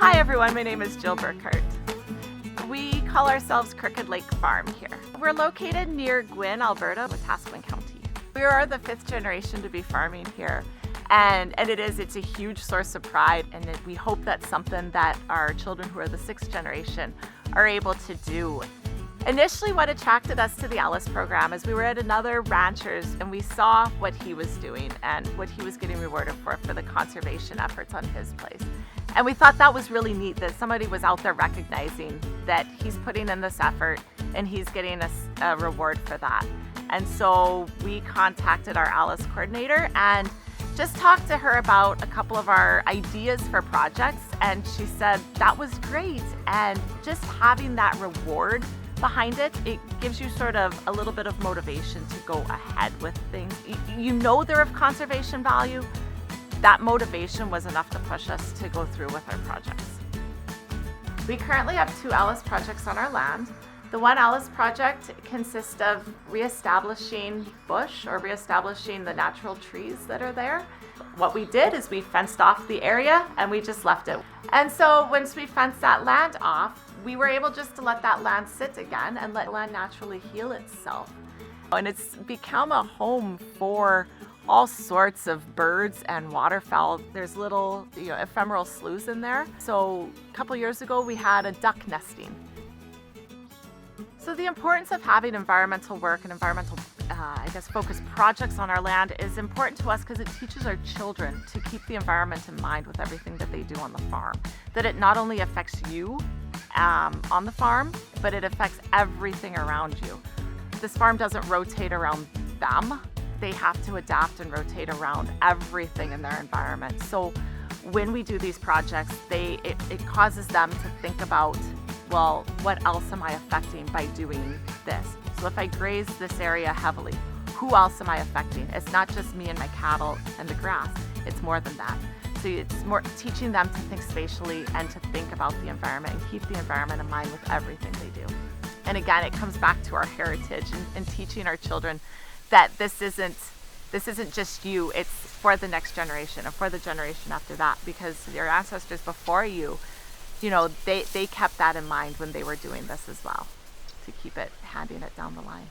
Hi everyone, my name is Jill Burkhardt. We call ourselves Crooked Lake Farm here. We're located near Gwyn, Alberta, Wetaskiwin County. We are the 5th generation to be farming here, and it's a huge source of pride, and we hope that's something that our children who are the 6th generation are able to do. Initially, what attracted us to the ALUS program is we were at another rancher's and we saw what he was doing and what he was getting rewarded for the conservation efforts on his place. And we thought that was really neat that somebody was out there recognizing that he's putting in this effort and he's getting a reward for that. And so we contacted our ALUS coordinator and just talked to her about a couple of our ideas for projects, and she said that was great, and just having that reward behind it gives you sort of a little bit of motivation to go ahead with things. You know they're of conservation value. That motivation was enough to push us to go through with our projects. We currently have 2 ALUS projects on our land. The one ALUS project consists of reestablishing bush or reestablishing the natural trees that are there. What we did is we fenced off the area and we just left it. And so once we fenced that land off, we were able just to let that land sit again and let land naturally heal itself. And it's become a home for all sorts of birds and waterfowl. There's little ephemeral sloughs in there. So a couple years ago we had a duck nesting. So the importance of having environmental work and environmental focused projects on our land is important to us because it teaches our children to keep the environment in mind with everything that they do on the farm. That it not only affects you on the farm, but it affects everything around you. This farm doesn't rotate around them. They have to adapt and rotate around everything in their environment. So when we do these projects, it causes them to think about, well, what else am I affecting by doing this? So if I graze this area heavily, who else am I affecting? It's not just me and my cattle and the grass. It's more than that. So it's more teaching them to think spatially and to think about the environment and keep the environment in mind with everything they do. And again, it comes back to our heritage and teaching our children that this isn't just you, it's for the next generation and for the generation after that, because your ancestors before you, they kept that in mind when they were doing this as well, to keep it, handing it down the line.